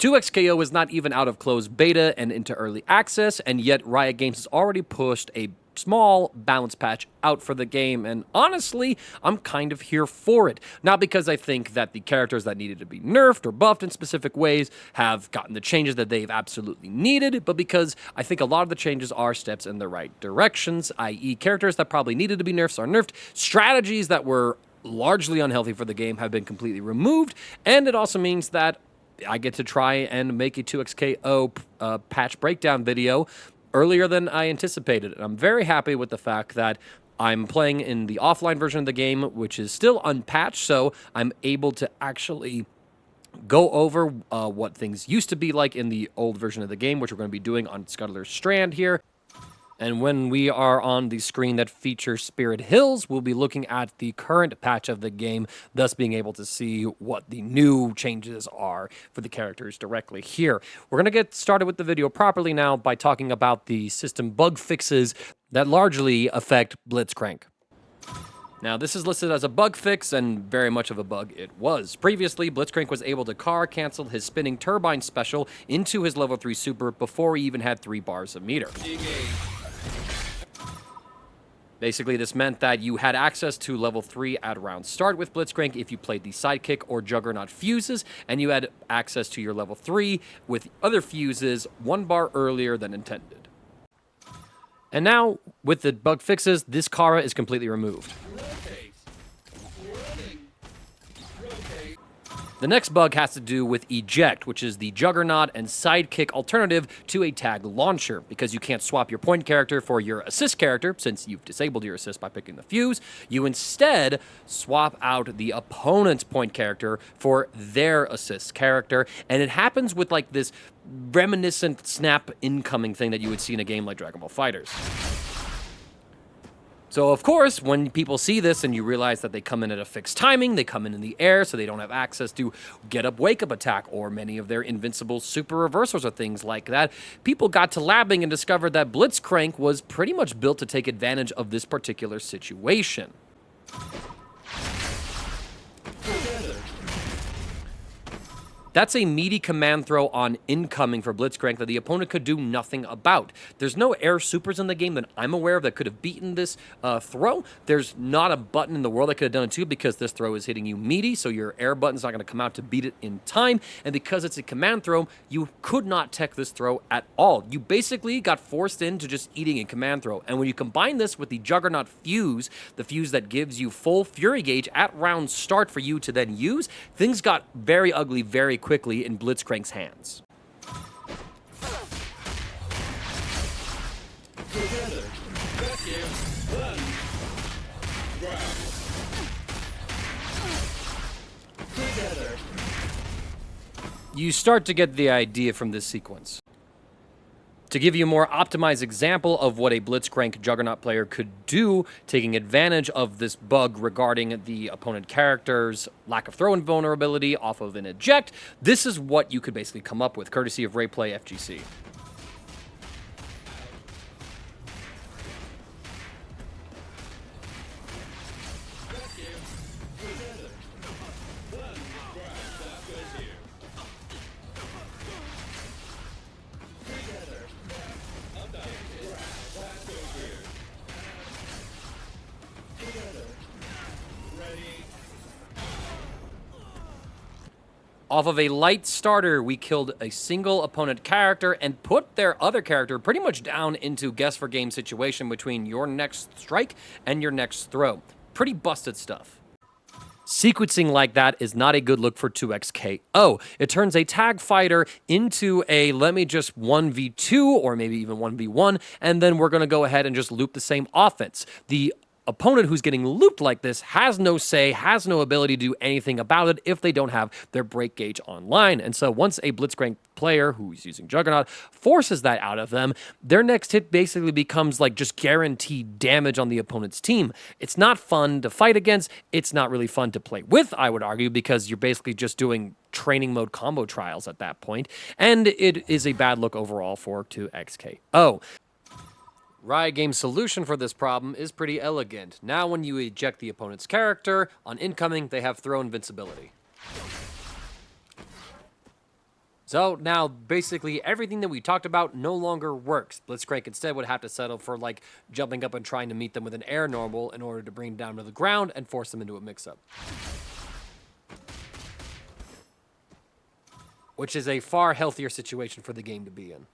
2xKO is not even out of closed beta and into early access, and yet Riot Games has already pushed a small balance patch out for the game, and honestly, I'm kind of here for it. Not because I think that the characters that needed to be nerfed or buffed in specific ways have gotten the changes that they've absolutely needed, but because I think a lot of the changes are steps in the right directions, i.e. characters that probably needed to be nerfed are nerfed, strategies that were largely unhealthy for the game have been completely removed, and it also means that I get to try and make a 2xKO patch breakdown video earlier than I anticipated. And I'm very happy with the fact that I'm playing in the offline version of the game, which is still unpatched, so I'm able to actually go over what things used to be like in the old version of the game, which we're going to be doing on Scuttler's Strand here. And when we are on the screen that features Spirit Hills, we'll be looking at the current patch of the game, thus being able to see what the new changes are for the characters directly here. We're going to get started with the video properly now by talking about the system bug fixes that largely affect Blitzcrank. Now, this is listed as a bug fix, and very much of a bug it was. Previously, Blitzcrank was able to cancel his spinning turbine special into his level 3 super before he even had 3 bars of meter. Basically, this meant that you had access to level 3 at round start with Blitzcrank if you played the Sidekick or Juggernaut fuses, and you had access to your level 3 with other fuses 1 bar earlier than intended. And now, with the bug fixes, this Kara is completely removed. The next bug has to do with Eject, which is the Juggernaut and Sidekick alternative to a tag launcher. Because you can't swap your point character for your assist character, since you've disabled your assist by picking the fuse, you instead swap out the opponent's point character for their assist character. And it happens with like this reminiscent snap incoming thing that you would see in a game like Dragon Ball FighterZ. So, of course, when people see this and you realize that they come in at a fixed timing, they come in the air, so they don't have access to get up, wake up attack, or many of their invincible super reversals or things like that, people got to labbing and discovered that Blitzcrank was pretty much built to take advantage of this particular situation. That's a meaty command throw on incoming for Blitzcrank that the opponent could do nothing about. There's no air supers in the game that I'm aware of that could have beaten this throw. There's not a button in the world that could have done it too, because this throw is hitting you meaty, so your air button's not going to come out to beat it in time. And because it's a command throw, you could not tech this throw at all. You basically got forced into just eating a command throw. And when you combine this with the Juggernaut fuse, the fuse that gives you full Fury Gauge at round start for you to then use, things got very ugly very quickly in Blitzcrank's hands. You start to get the idea from this sequence. To give you a more optimized example of what a Blitzcrank Juggernaut player could do, taking advantage of this bug regarding the opponent character's lack of throw invulnerability off of an eject, this is what you could basically come up with, courtesy of Rayplay FGC. Off of a light starter, we killed a single opponent character and put their other character pretty much down into guess for game situation between your next strike and your next throw. Pretty busted stuff. Sequencing like that is not a good look for 2xKO. It turns a tag fighter into a let me just 1v2 or maybe even 1v1, and then we're going to go ahead and just loop the same offense. The opponent who's getting looped like this has no say, has no ability to do anything about it if they don't have their break gauge online. And so once a Blitzcrank player who's using Juggernaut forces that out of them, their next hit basically becomes like just guaranteed damage on the opponent's team. It's not fun to fight against. It's not really fun to play with, I would argue, because you're basically just doing training mode combo trials at that point. And it is a bad look overall for 2xKO. Riot Games' solution for this problem is pretty elegant. Now when you eject the opponent's character, on incoming they have throw invincibility. So now basically everything that we talked about no longer works. Blitzcrank instead would have to settle for like jumping up and trying to meet them with an air normal in order to bring them down to the ground and force them into a mix-up. Which is a far healthier situation for the game to be in.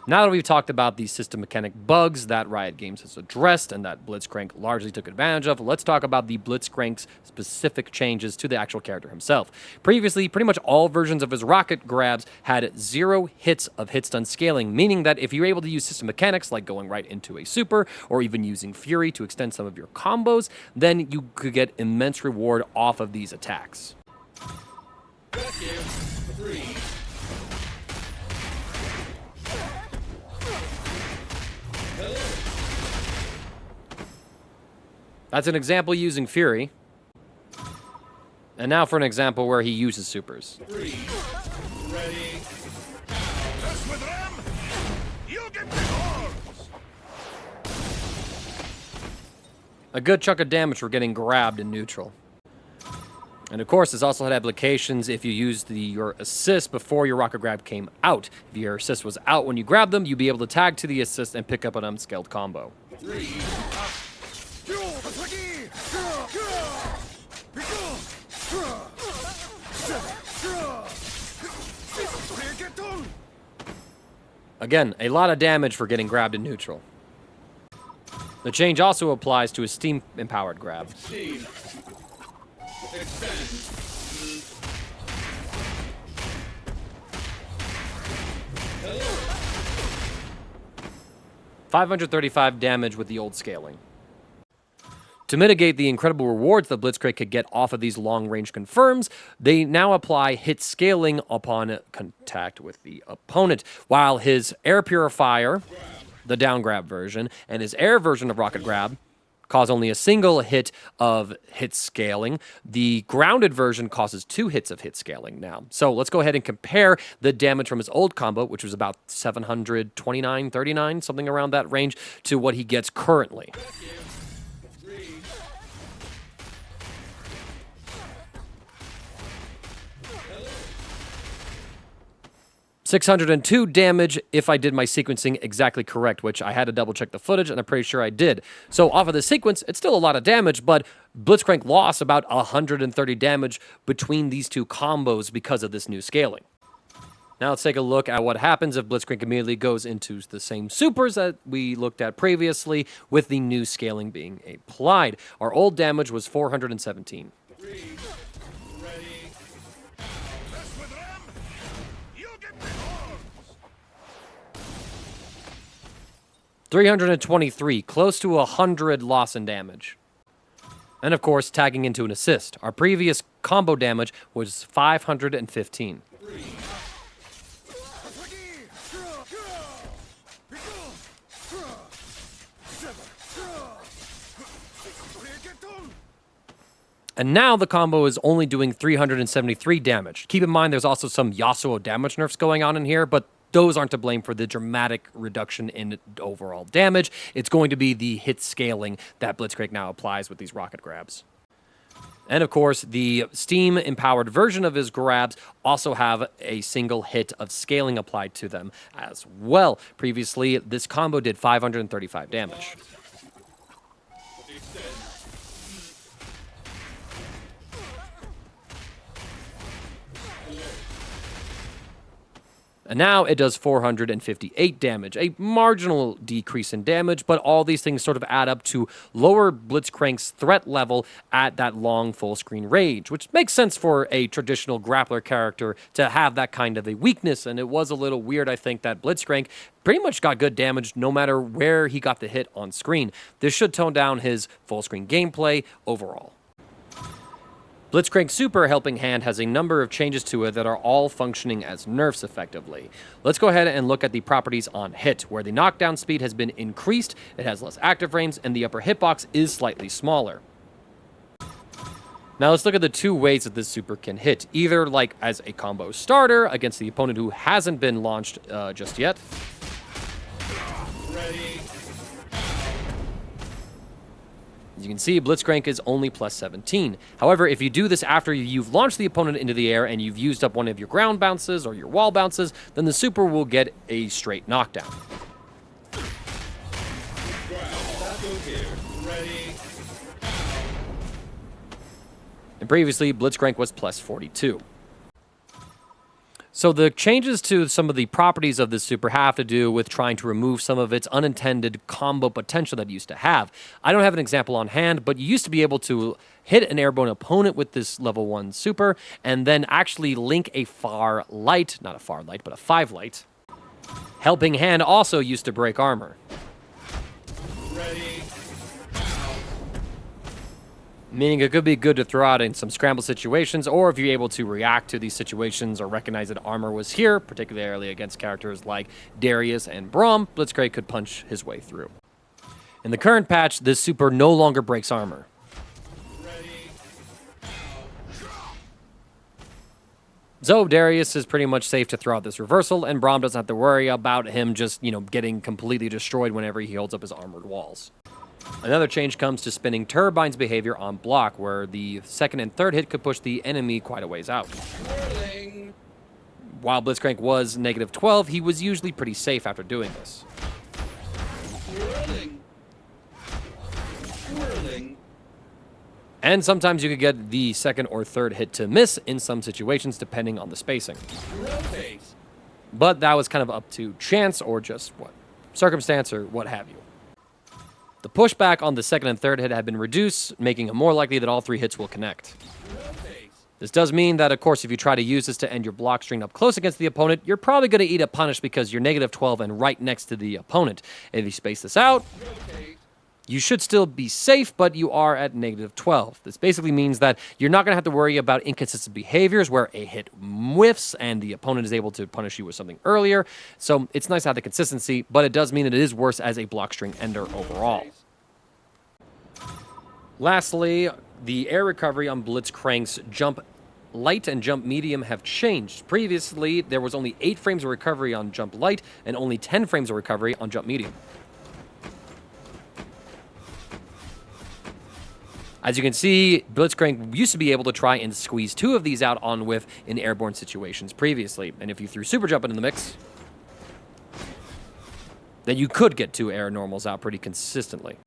Now that we've talked about the system mechanic bugs that Riot Games has addressed and that Blitzcrank largely took advantage of, let's talk about the Blitzcrank's specific changes to the actual character himself. Previously, pretty much all versions of his rocket grabs had 0 hits of hit stun scaling, meaning that if you're able to use system mechanics like going right into a super or even using Fury to extend some of your combos, then you could get immense reward off of these attacks. That's an example using Fury. And now for an example where he uses supers. 3, ready, mess with them, you'll get the horns. A good chunk of damage for getting grabbed in neutral. And of course, this also had applications if you used your assist before your rocket grab came out. If your assist was out when you grabbed them, you'd be able to tag to the assist and pick up an unscaled combo. 3, Again, a lot of damage for getting grabbed in neutral. The change also applies to a steam-empowered grab. Steam. Extend. 535 damage with the old scaling. To mitigate the incredible rewards that Blitzcrank could get off of these long-range confirms, they now apply hit scaling upon contact with the opponent, while his air purifier, the down grab version, and his air version of rocket grab cause only a single hit of hit scaling. The grounded version causes 2 hits of hit scaling now. So let's go ahead and compare the damage from his old combo, which was about 729, 39, something around that range, to what he gets currently. 602 damage if I did my sequencing exactly correct, which I had to double check the footage, and I'm pretty sure I did. So off of the sequence, it's still a lot of damage, but Blitzcrank lost about 130 damage between these two combos because of this new scaling. Now let's take a look at what happens if Blitzcrank immediately goes into the same supers that we looked at previously with the new scaling being applied. Our old damage was 417. 323, close to 100 loss in damage. And of course, tagging into an assist. Our previous combo damage was 515. And now the combo is only doing 373 damage. Keep in mind there's also some Yasuo damage nerfs going on in here, but those aren't to blame for the dramatic reduction in overall damage. It's going to be the hit scaling that Blitzcrank now applies with these rocket grabs. And of course, the Steam-empowered version of his grabs also have a single hit of scaling applied to them as well. Previously, this combo did 535 damage. And now it does 458 damage, a marginal decrease in damage, but all these things sort of add up to lower Blitzcrank's threat level at that long full-screen range, which makes sense for a traditional grappler character to have that kind of a weakness, and it was a little weird, I think, that Blitzcrank pretty much got good damage no matter where he got the hit on screen. This should tone down his full-screen gameplay overall. Blitzcrank Super Helping Hand has a number of changes to it that are all functioning as nerfs effectively. Let's go ahead and look at the properties on hit, where the knockdown speed has been increased, it has less active frames, and the upper hitbox is slightly smaller. Now let's look at the two ways that this super can hit, either like as a combo starter against the opponent who hasn't been launched just yet. Ready. As you can see, Blitzcrank is only plus 17. However, if you do this after you've launched the opponent into the air and you've used up one of your ground bounces or your wall bounces, then the super will get a straight knockdown. And previously, Blitzcrank was plus 42. So the changes to some of the properties of this super have to do with trying to remove some of its unintended combo potential that it used to have. I don't have an example on hand, but you used to be able to hit an airborne opponent with this level 1 super and then actually link a far light, not a far light, but a 5 light. Helping Hand also used to break armor. Ready. Meaning it could be good to throw out in some scramble situations, or if you're able to react to these situations or recognize that armor was here, particularly against characters like Darius and Braum, Blitzcrank could punch his way through. In the current patch, this super no longer breaks armor. So Darius is pretty much safe to throw out this reversal, and Braum doesn't have to worry about him just, getting completely destroyed whenever he holds up his armored walls. Another change comes to spinning Turbine's behavior on block, where the second and third hit could push the enemy quite a ways out. Whirling. While Blitzcrank was negative 12, he was usually pretty safe after doing this. Whirling. Whirling. And sometimes you could get the second or third hit to miss in some situations, depending on the spacing. Rotate. But that was kind of up to chance or just circumstance or what have you. The pushback on the second and third hit had been reduced, making it more likely that all 3 hits will connect. Rotate. This does mean that, of course, if you try to use this to end your block string up close against the opponent, you're probably going to eat a punish because you're negative 12 and right next to the opponent. If you space this out, Rotate. you should still be safe, but you are at negative 12. This basically means that you're not going to have to worry about inconsistent behaviors where a hit whiffs and the opponent is able to punish you with something earlier. So it's nice to have the consistency, but it does mean it is worse as a block string ender overall. Lastly, the air recovery on Blitzcrank's jump light and jump medium have changed. Previously, there was only 8 frames of recovery on jump light and only 10 frames of recovery on jump medium. As you can see, Blitzcrank used to be able to try and squeeze 2 of these out on whiff in airborne situations previously. And if you threw Super Jump into the mix, then you could get 2 air normals out pretty consistently.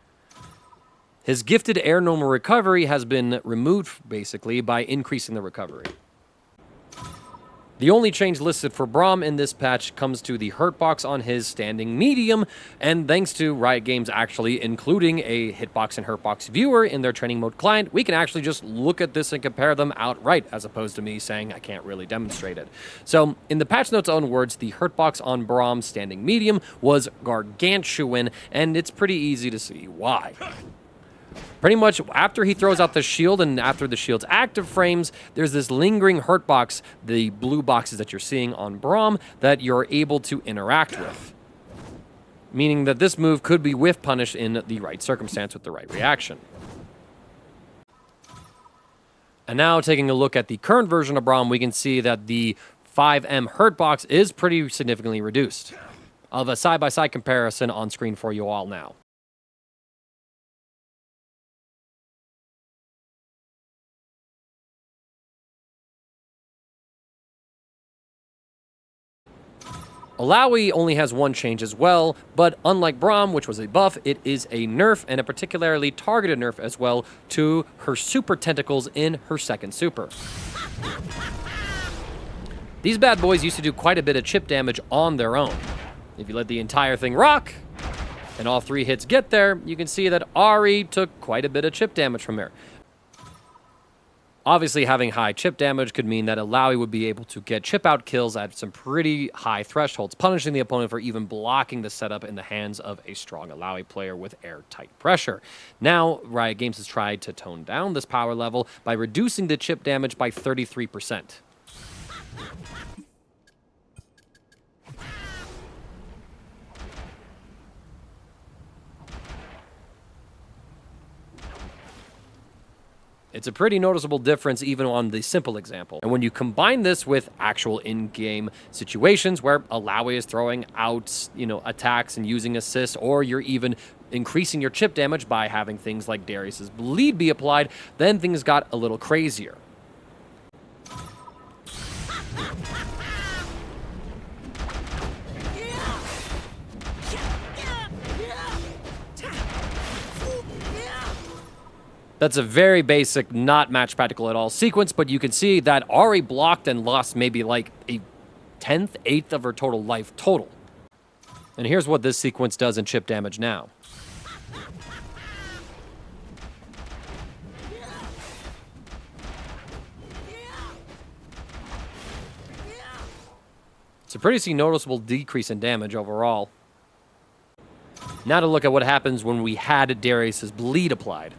His gifted air normal recovery has been removed, basically, by increasing the recovery. The only change listed for Braum in this patch comes to the hurtbox on his standing medium, and thanks to Riot Games actually including a hitbox and hurtbox viewer in their training mode client, we can actually just look at this and compare them outright, as opposed to me saying I can't really demonstrate it. So, in the patch notes' own words, the hurtbox on Braum's standing medium was gargantuan, and it's pretty easy to see why. Pretty much after he throws out the shield and after the shield's active frames, there's this lingering hurt box, the blue boxes that you're seeing on Braum, that you're able to interact with. Meaning that this move could be whiff punished in the right circumstance with the right reaction. And now taking a look at the current version of Braum, we can see that the 5M hurt box is pretty significantly reduced. I'll have a side-by-side comparison on screen for you all now. Illaoi only has 1 change as well, but unlike Braum, which was a buff, it is a nerf, and a particularly targeted nerf as well, to her super tentacles in her second super. These bad boys used to do quite a bit of chip damage on their own. If you let the entire thing rock, and all 3 hits get there, you can see that Ari took quite a bit of chip damage from her. Obviously, having high chip damage could mean that Illaoi would be able to get chip-out kills at some pretty high thresholds, punishing the opponent for even blocking the setup in the hands of a strong Illaoi player with airtight pressure. Now, Riot Games has tried to tone down this power level by reducing the chip damage by 33%. It's a pretty noticeable difference even on the simple example. And when you combine this with actual in-game situations where Illaoi is throwing out, attacks and using assists, or you're even increasing your chip damage by having things like Darius's Bleed be applied, then things got a little crazier. That's a very basic, not match practical at all sequence, but you can see that Ahri blocked and lost maybe like a 10th, 8th of her total life total. And here's what this sequence does in chip damage now. It's a pretty noticeable decrease in damage overall. Now to look at what happens when we had Darius's Bleed applied.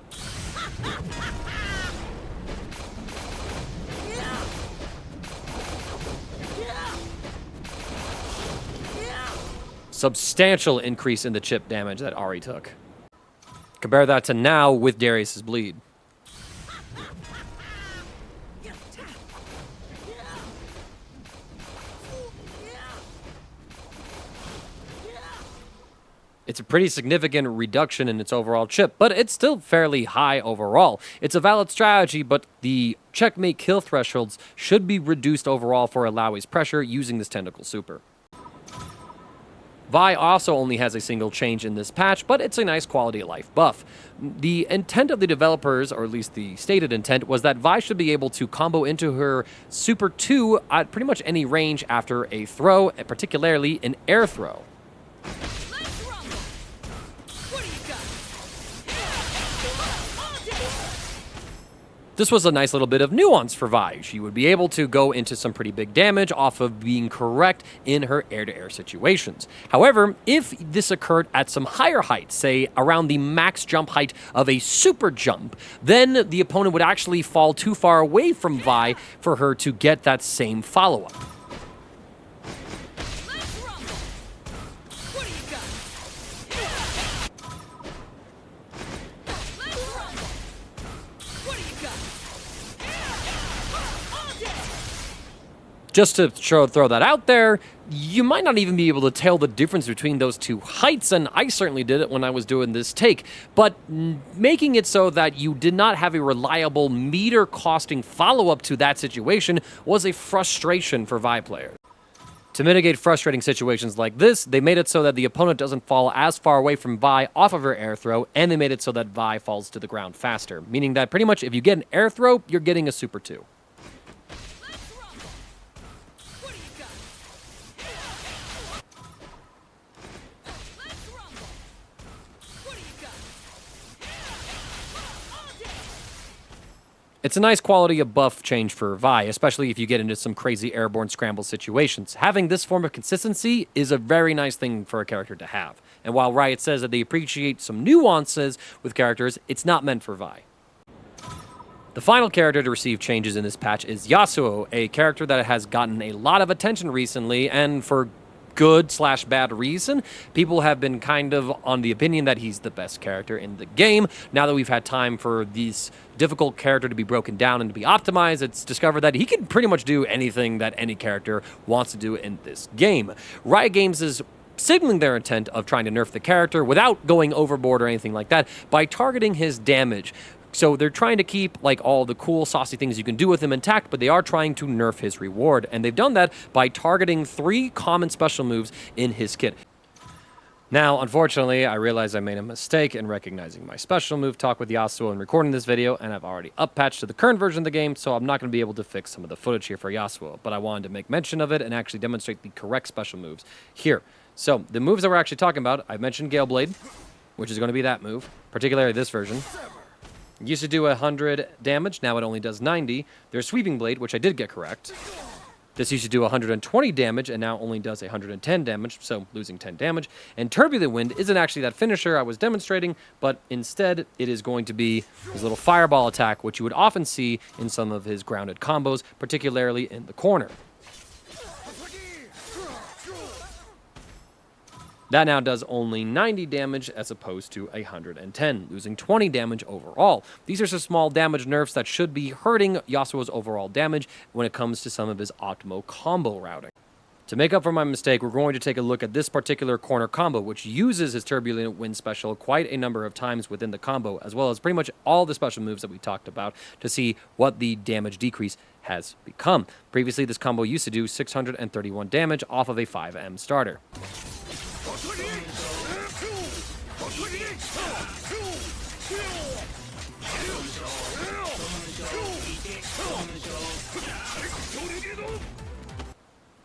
Substantial increase in the chip damage that Ahri took. Compare that to now with Darius's Bleed. It's a pretty significant reduction in its overall chip, but it's still fairly high overall. It's a valid strategy, but the checkmate kill thresholds should be reduced overall for Illaoi's pressure using this tentacle super. Vi also only has a single change in this patch, but it's a nice quality of life buff. The intent of the developers, or at least the stated intent, was that Vi should be able to combo into her Super 2 at pretty much any range after a throw, and particularly an air throw. This was a nice little bit of nuance for Vi. She would be able to go into some pretty big damage off of being correct in her air-to-air situations. However, if this occurred at some higher height, say around the max jump height of a super jump, then the opponent would actually fall too far away from Vi for her to get that same follow-up. Just to throw that out there, you might not even be able to tell the difference between those two heights, and I certainly did it when I was doing this take. But making it so that you did not have a reliable meter-costing follow-up to that situation was a frustration for Vi players. To mitigate frustrating situations like this, they made it so that the opponent doesn't fall as far away from Vi off of her air throw, and they made it so that Vi falls to the ground faster, meaning that pretty much if you get an air throw, you're getting a Super 2. It's a nice quality of buff change for Vi, especially if you get into some crazy airborne scramble situations. Having this form of consistency is a very nice thing for a character to have. And while Riot says that they appreciate some nuances with characters, it's not meant for Vi. The final character to receive changes in this patch is Yasuo, a character that has gotten a lot of attention recently, and for good/bad reason. People have been kind of on the opinion that he's the best character in the game. Now that we've had time for this difficult character to be broken down and to be optimized, it's discovered that he can pretty much do anything that any character wants to do in this game. Riot Games is signaling their intent of trying to nerf the character without going overboard or anything like that by targeting his damage. So they're trying to keep like all the cool saucy things you can do with him intact, but they are trying to nerf his reward. And they've done that by targeting 3 common special moves in his kit. Now, unfortunately, I realized I made a mistake in recognizing my special move talk with Yasuo and recording this video, and I've already up-patched to the current version of the game, so I'm not going to be able to fix some of the footage here for Yasuo, but I wanted to make mention of it and actually demonstrate the correct special moves here. So, the moves that we're actually talking about, I've mentioned Gale Blade, which is going to be that move, particularly this version. It used to do 100 damage, now it only does 90. There's Sweeping Blade, which I did get correct. This used to do 120 damage, and now only does 110 damage, so losing 10 damage. And Turbulent Wind isn't actually that finisher I was demonstrating, but instead it is going to be his little fireball attack, which you would often see in some of his grounded combos, particularly in the corner. That now does only 90 damage as opposed to 110, losing 20 damage overall. These are some small damage nerfs that should be hurting Yasuo's overall damage when it comes to some of his optimal combo routing. To make up for my mistake, we're going to take a look at this particular corner combo, which uses his Turbulent Wind special quite a number of times within the combo, as well as pretty much all the special moves that we talked about, to see what the damage decrease has become. Previously, this combo used to do 631 damage off of a 5M starter.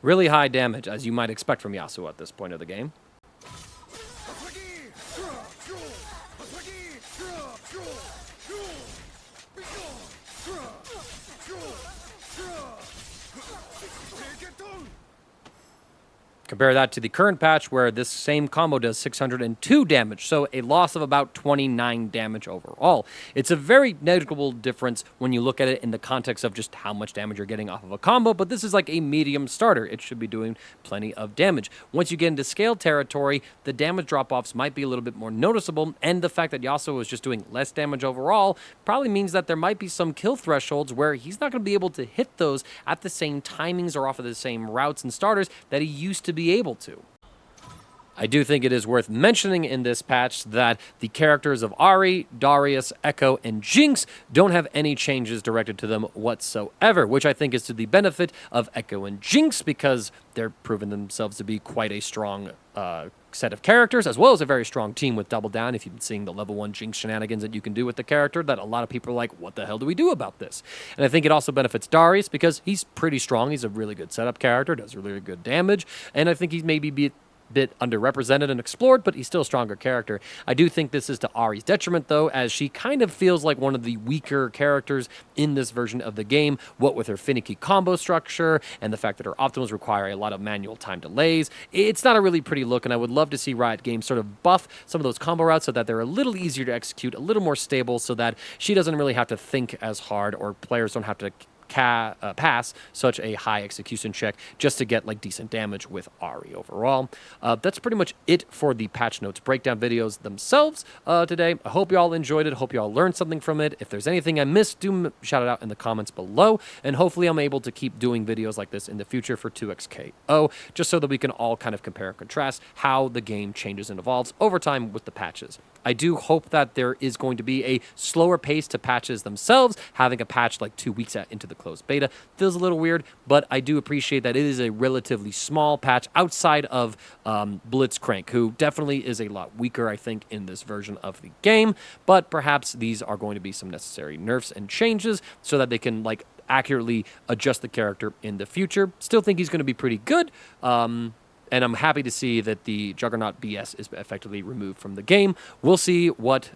Really high damage, as you might expect from Yasuo at this point of the game. Compare that to the current patch where this same combo does 602 damage, so a loss of about 29 damage overall. It's a very negligible difference when you look at it in the context of just how much damage you're getting off of a combo, but this is like a medium starter. It should be doing plenty of damage. Once you get into scale territory, the damage drop-offs might be a little bit more noticeable, and the fact that Yasuo is just doing less damage overall probably means that there might be some kill thresholds where he's not going to be able to hit those at the same timings or off of the same routes and starters that he used to be able to. I do think it is worth mentioning in this patch that the characters of Ahri, Darius, Echo, and Jinx don't have any changes directed to them whatsoever, which I think is to the benefit of Echo and Jinx because they're proven themselves to be quite a strong set of characters, as well as a very strong team with Double Down. If you've been seeing the level 1 Jinx shenanigans that you can do with the character, that a lot of people are like, what the hell do we do about this? And I think it also benefits Darius because he's pretty strong. He's a really good setup character, does really good damage, and I think he's maybe bit underrepresented and explored, but he's still a stronger character. I do think this is to Ahri's detriment, though, as she kind of feels like one of the weaker characters in this version of the game, what with her finicky combo structure and the fact that her optimals require a lot of manual time delays. It's not a really pretty look, and I would love to see Riot Games sort of buff some of those combo routes so that they're a little easier to execute, a little more stable, so that she doesn't really have to think as hard, or players don't have to pass such a high execution check just to get like decent damage with Ahri overall. That's pretty much it for the patch notes breakdown videos themselves today. I hope you all enjoyed it. Hope you all learned something from it. If there's anything I missed, do shout it out in the comments below, and hopefully I'm able to keep doing videos like this in the future for 2xKO, just so that we can all kind of compare and contrast how the game changes and evolves over time with the patches. I do hope that there is going to be a slower pace to patches themselves. Having a patch like 2 weeks into the closed beta feels a little weird, but I do appreciate that it is a relatively small patch outside of Blitzcrank, who definitely is a lot weaker, I think, in this version of the game, but perhaps these are going to be some necessary nerfs and changes so that they can like accurately adjust the character in the future. Still think he's going to be pretty good. And I'm happy to see that the Juggernaut BS is effectively removed from the game. We'll see what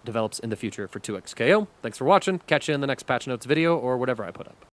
develops in the future for 2xKO. Thanks for watching. Catch you in the next patch notes video or whatever I put up.